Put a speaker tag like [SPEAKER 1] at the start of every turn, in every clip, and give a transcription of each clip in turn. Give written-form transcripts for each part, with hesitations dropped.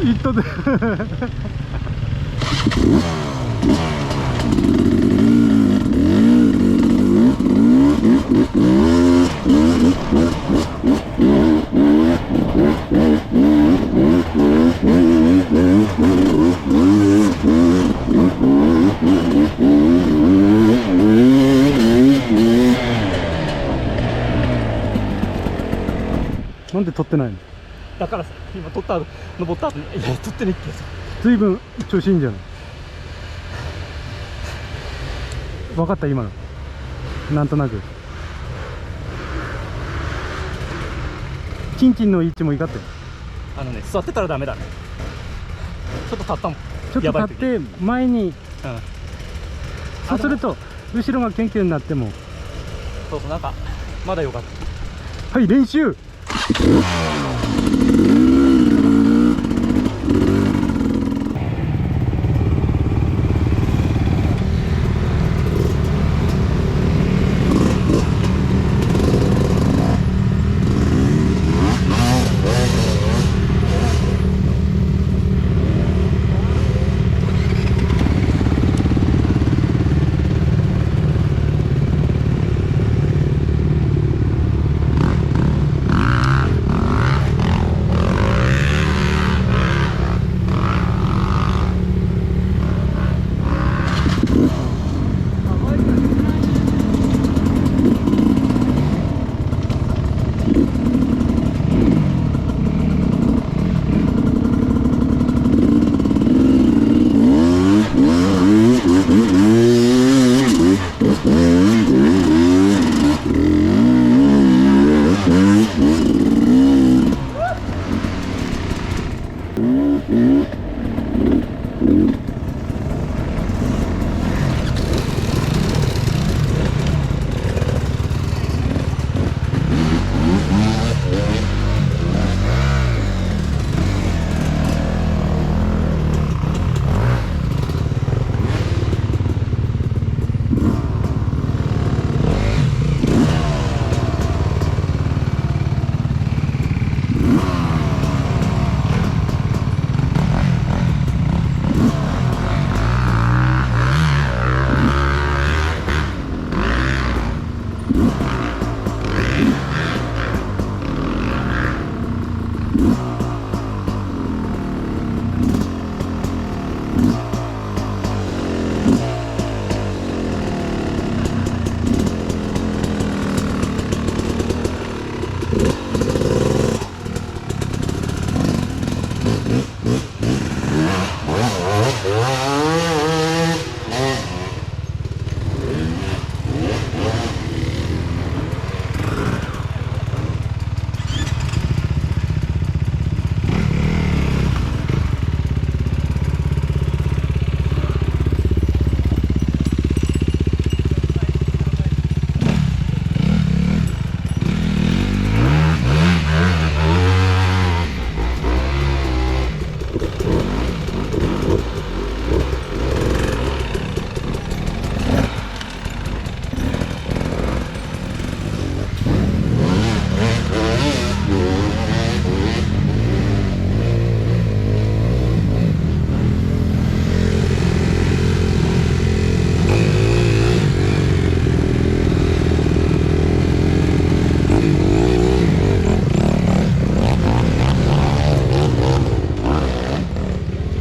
[SPEAKER 1] 一頭でなんで撮ってないの？
[SPEAKER 2] だからさ、今撮った後登った後に、いや撮ってねえってやつ。
[SPEAKER 1] 随分調子いいんじゃない？分かった今のなんとなくチンチンの位置もいかったよ。
[SPEAKER 2] 座ってたらダメだね。ちょっと立ったもん。
[SPEAKER 1] ちょっと立って前に、
[SPEAKER 2] うん、
[SPEAKER 1] そうすると後ろがキュンキュンになっても、
[SPEAKER 2] そうそう、なんかまだよかった。
[SPEAKER 1] はい練習。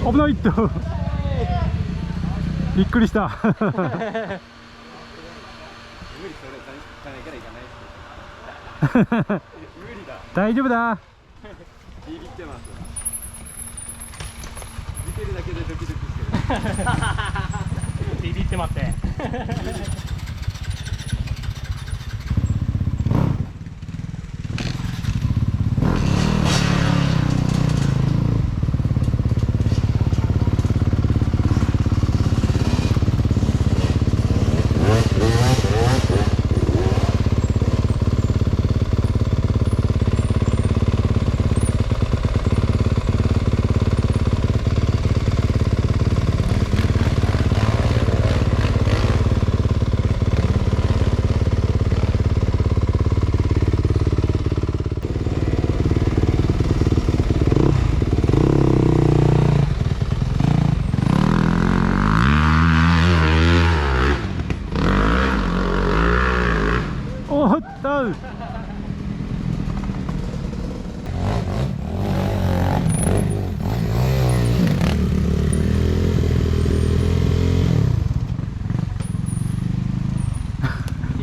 [SPEAKER 1] 危ないってびっくりした大丈夫だ。
[SPEAKER 3] ビビってます。見てるだけでドキドキしてる。
[SPEAKER 2] ビビってますね。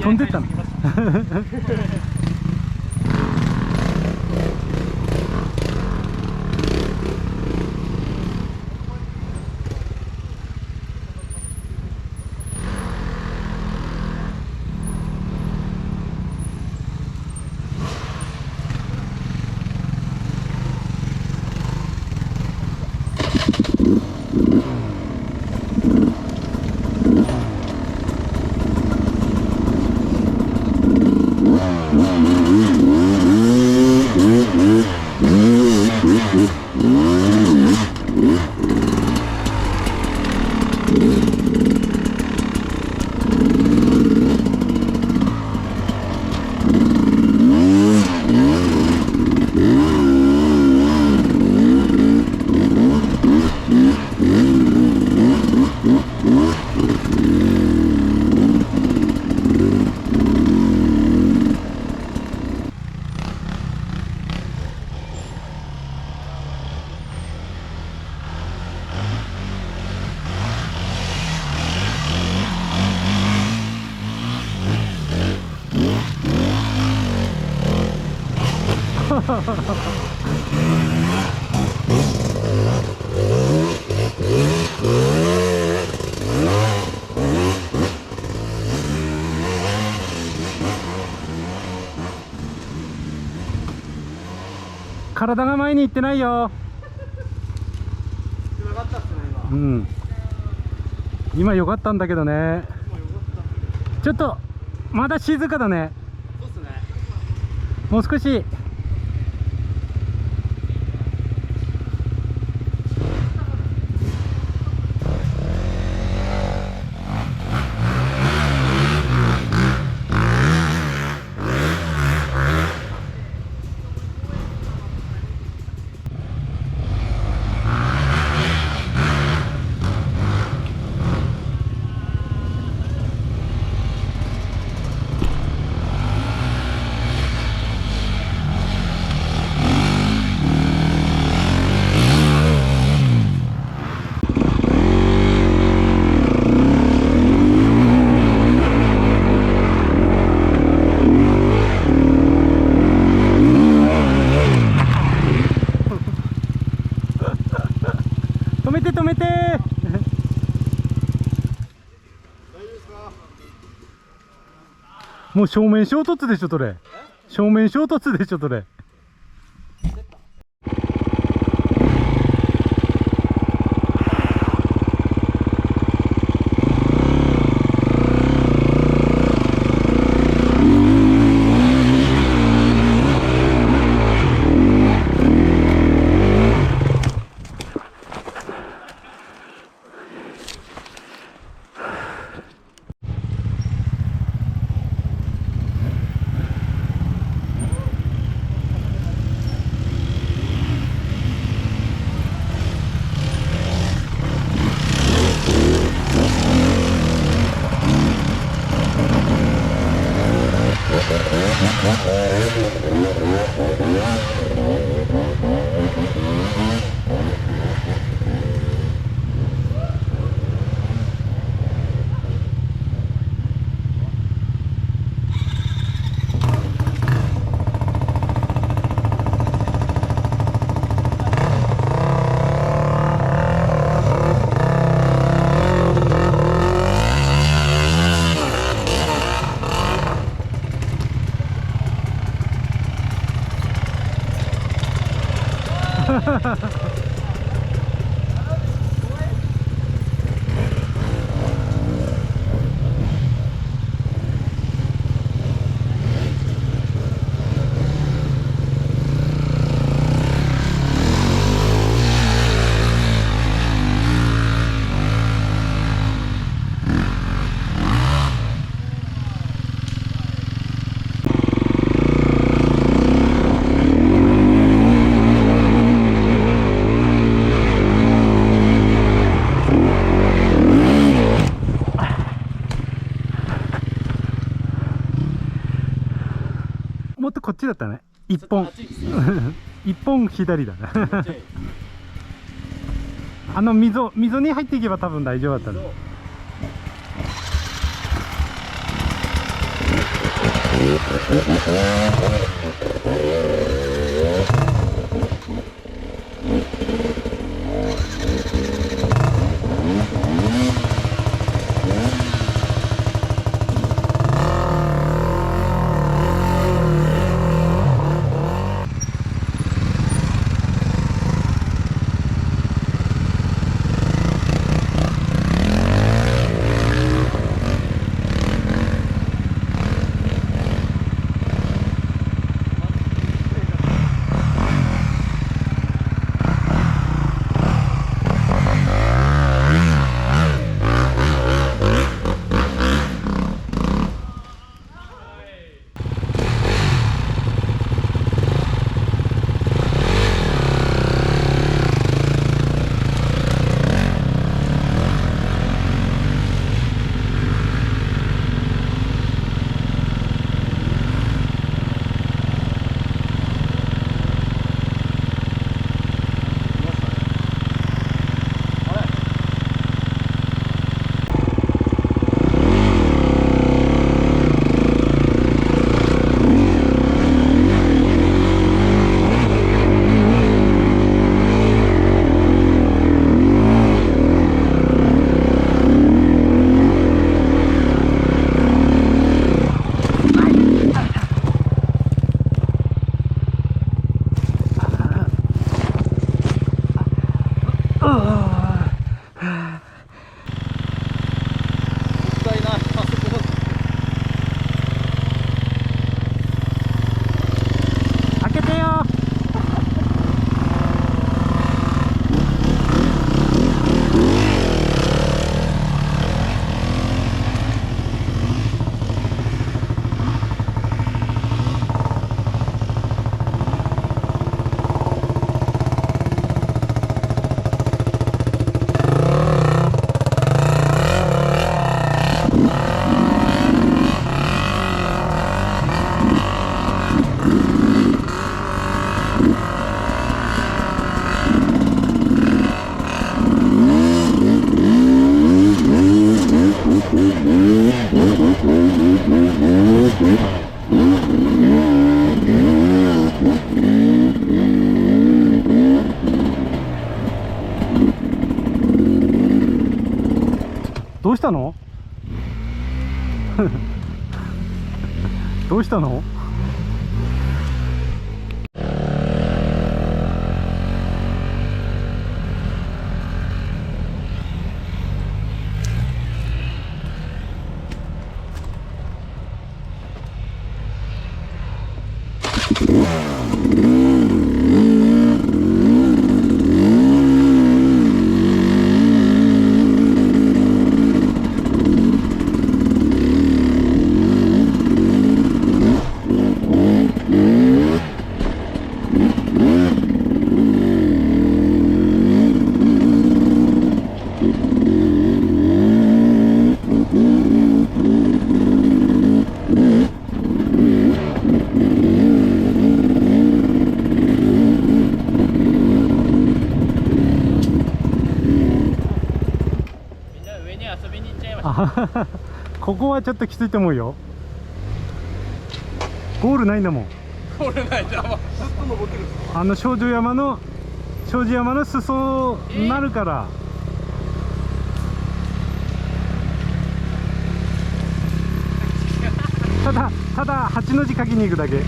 [SPEAKER 1] 飛んでったの。体が前に行ってないよ。
[SPEAKER 3] よかったっすね今。
[SPEAKER 1] うん。今良かったんだけどね。
[SPEAKER 3] 今よかった。
[SPEAKER 1] ちょっとまだ静かだね。
[SPEAKER 3] そうっすね。
[SPEAKER 1] もう少し。止めて止めて。
[SPEAKER 3] 大丈夫ですか。
[SPEAKER 1] もう正面衝突でしょそれ。正面衝突でしょそれ。もっとこっちだったね。一本一本左だね。あの溝に入っていけば多分大丈夫だったね。開けてよ。どうしたの？どうしたの？あここはちょっときついと思うよ。ゴールないんだもん。
[SPEAKER 3] ゴールないじゃん。ずっと登ってる。
[SPEAKER 1] 障子山の裾になるから、ただ8の字書きに行くだけ。